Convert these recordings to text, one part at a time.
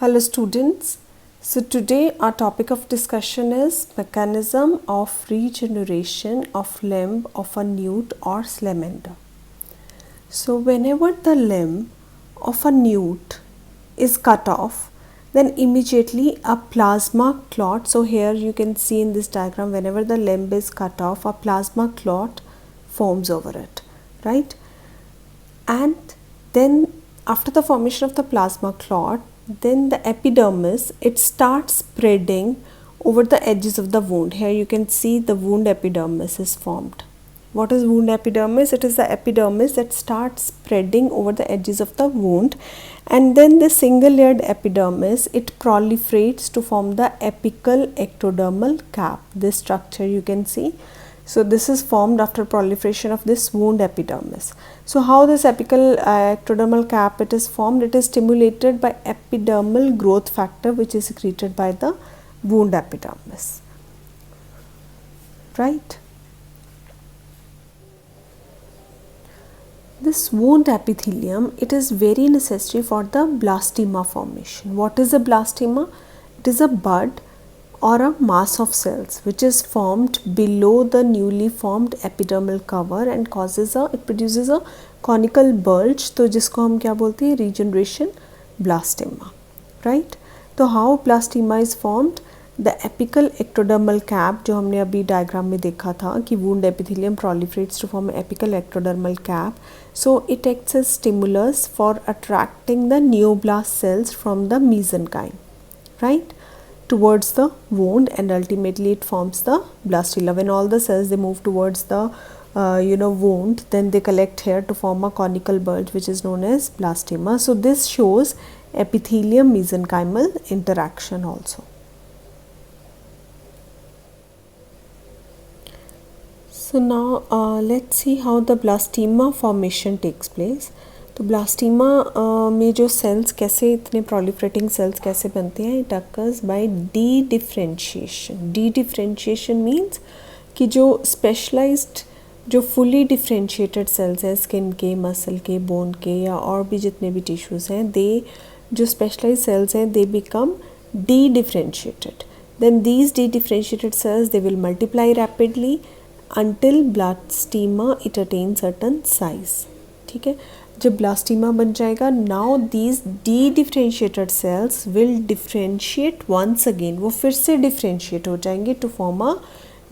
Hello students. So today our topic of discussion is mechanism of regeneration of limb of a newt or salamander. So whenever the limb of a newt is cut off, then immediately a plasma clot, so here you can see in this diagram, whenever the limb is cut off, a plasma clot forms over it, right? And then after the formation of the plasma clot, then the epidermis, it starts spreading over the edges of the wound. Here you can see the wound epidermis is formed. What is wound epidermis? It is the epidermis that starts spreading over the edges of the wound, and then the single layered epidermis, it proliferates to form the apical ectodermal cap. This structure you can see. So this is formed after proliferation of this wound epidermis. So how this apical ectodermal cap it is formed? It is stimulated by epidermal growth factor, which is secreted by the wound epidermis, right? This wound epithelium, it is very necessary for the blastema formation. What is a blastema? It is a bud or a mass of cells which is formed below the newly formed epidermal cover and it produces a conical bulge, तो जिसको हम क्या बोलते हैं, regeneration blastema, right? तो how blastema is formed? The apical ectodermal cap, जो हमने अभी डायग्राम में देखा था कि wound epithelium proliferates to form apical ectodermal cap, so it acts as stimulus for attracting the neoblast cells from the mesenchyme, right, towards the wound, and ultimately it forms the blastula. When all the cells they move towards the wound, then they collect here to form a conical bulge which is known as blastema. So this shows epithelium mesenchymal interaction also. So now let's see how the blastema formation takes place. तो ब्लास्टीमा में जो sales कैसे, इतने proliferating sales कैसे बनते हैं? It occurs by D differentiation. D differentiation means कि जो स्पेशलाइज्ड, जो फुली डिफ्रेंशिएटेड सेल्स हैं स्किन के, मसल के, बोन के या और भी जितने भी टिश्यूज़ हैं, दे जो स्पेशलाइज्ड सेल्स हैं they become dedifferentiated. Then these dedifferentiated cells they will multiply rapidly until blastema it attains certain size. ठीक है, जब ब्लास्टीमा बन जाएगा, now these dedifferentiated cells will differentiate once again, वो फिर से differentiate हो जाएंगे to form a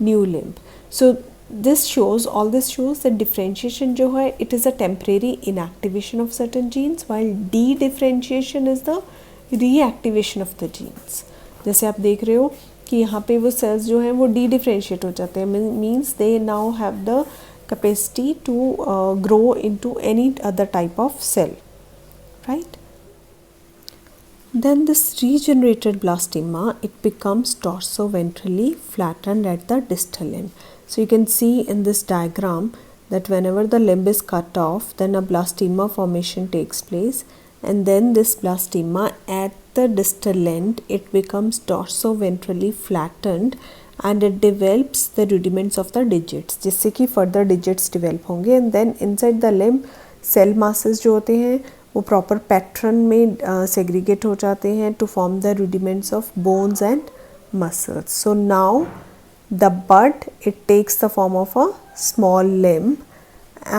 new limb. So this shows, all this shows that differentiation जो है it is a temporary inactivation of certain genes, while dedifferentiation is the reactivation of the genes. जैसे आप देख रहे हो कि यहाँ पे वो सेल्स जो हैं वो डी डिफ्रेंशिएट हो जाते हैं, means they now have the capacity to grow into any other type of cell, right? Then this regenerated blastema, it becomes dorsoventrally flattened at the distal end. So you can see in this diagram that whenever the limb is cut off, then a blastema formation takes place, and then this blastema at the distal end, it becomes dorsoventrally flattened and it develops the rudiments of the digits, जिससे कि further digits develop होंगे. And then inside the limb cell masses जो होते हैं वो proper pattern में segregate हो जाते हैं to form the rudiments of bones and muscles. So now the bud, it takes the form of a small limb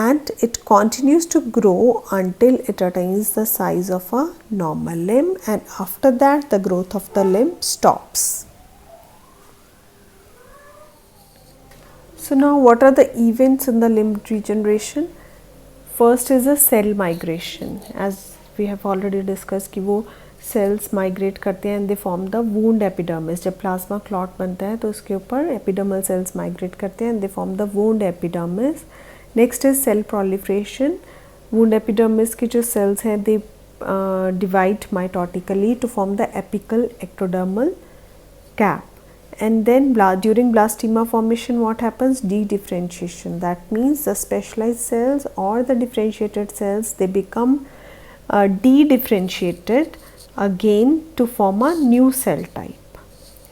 and it continues to grow until it attains the size of a normal limb, and after that the growth of the limb stops. So now what are the events in the limb regeneration? First is a cell migration, as we have already discussed कि वो cells migrate करते हैं and they form the wound epidermis. जब plasma clot बनता है तो उसके ऊपर epidermal cells migrate करते हैं and they form the wound epidermis. Next is cell proliferation. Wound epidermis की जो cells हैं they divide mitotically to form the apical ectodermal cap. And then during blastema formation what happens? De-differentiation. That means the specialized cells or the differentiated cells, they become de-differentiated again to form a new cell type,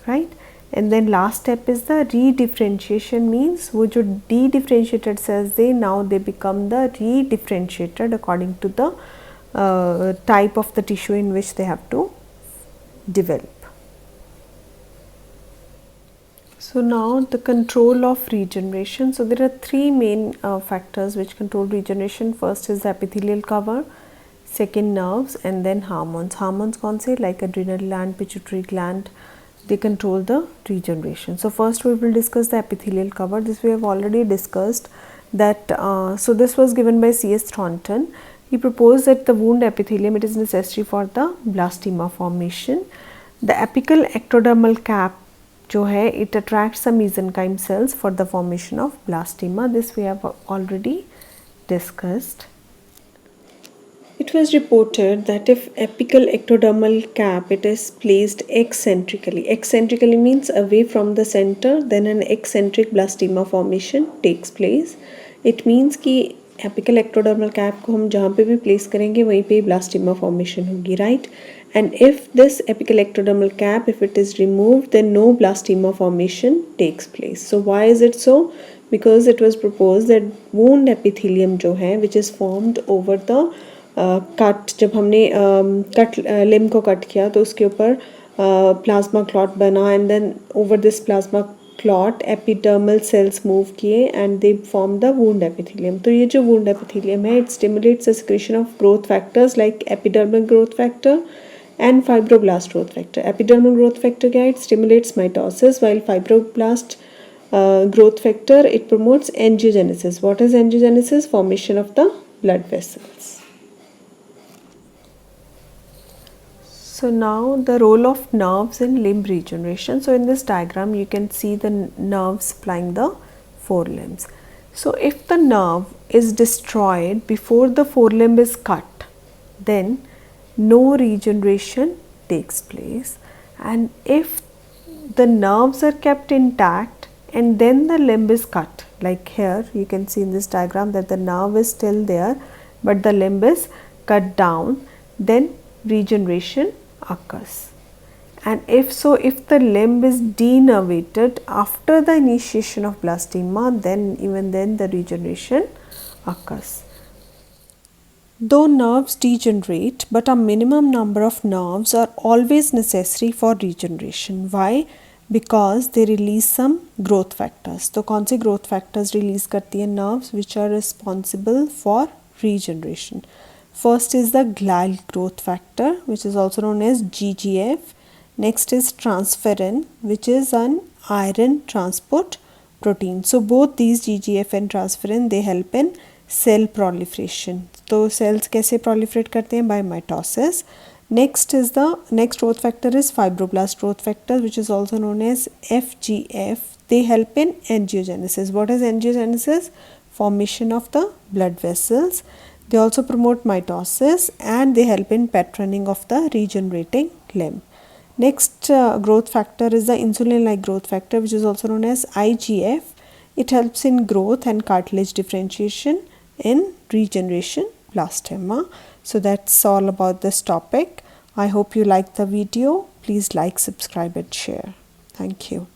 right? And then last step is the re-differentiation, means वो जो de-differentiated cells they become the re-differentiated according to the type of the tissue in which they have to develop. So now the control of regeneration. So there are three main factors which control regeneration. First is the epithelial cover, second nerves, and then hormones. Hormones कौन से? Like adrenal gland, pituitary gland, they control the regeneration. So first we will discuss the epithelial cover. This we have already discussed that. So this was given by C.S. Thornton. He proposed that the wound epithelium, it is necessary for the blastema formation. The apical ectodermal cap जो है, it attracts the mesenchyme cells for the formation of blastema. This we have already discussed. It was reported that if apical ectodermal cap, it is placed eccentrically. Eccentrically means away from the center, then an eccentric blastema formation takes place. It means कि apical ectodermal cap को हम जहाँ पे भी place करेंगे वहीं पे blastema formation होगी, right? And if this apical ectodermal cap, if it is removed, then no blastema formation takes place. So why is it so? Because it was proposed that wound epithelium जो है, which is formed over the cut, जब हमने cut limb को cut किया तो उसके ऊपर plasma clot बना, and then over this plasma clot epidermal cells move किए and they form the wound epithelium. तो ये जो वुंड एपिथेलियम है, it stimulates the secretion of growth factors like epidermal growth factor and fibroblast growth factor. Epidermal growth factor क्या, it stimulates mitosis, while fibroblast growth factor, it promotes angiogenesis. What is angiogenesis? Formation of the blood vessels. So now the role of nerves in limb regeneration. So in this diagram you can see the nerves supplying the forelimbs. So if the nerve is destroyed before the forelimb is cut, then no regeneration takes place. And if the nerves are kept intact and then the limb is cut, like here you can see in this diagram that the nerve is still there but the limb is cut down, then regeneration occurs. And if so, if the limb is denervated after the initiation of blastema, then even then the regeneration occurs. Though nerves degenerate, but a minimum number of nerves are always necessary for regeneration. Why? Because they release some growth factors. तो कौन से growth factors release करती है nerves which are responsible for regeneration? First is the glial growth factor, which is also known as GGF. Next is transferrin, which is an iron transport protein. So both these GGF and transferrin, they help in cell proliferation. तो cells कैसे proliferate करते हैं? By mitosis. Next growth factor is fibroblast growth factor, which is also known as FGF. They help in angiogenesis. What is angiogenesis? Formation of the blood vessels. They also promote mitosis and they help in patterning of the regenerating limb. Next growth factor is the insulin-like growth factor, which is also known as IGF. It helps in growth and cartilage differentiation in regeneration blastema. So that's all about this topic. I hope you liked the video. Please like, subscribe and share. Thank you.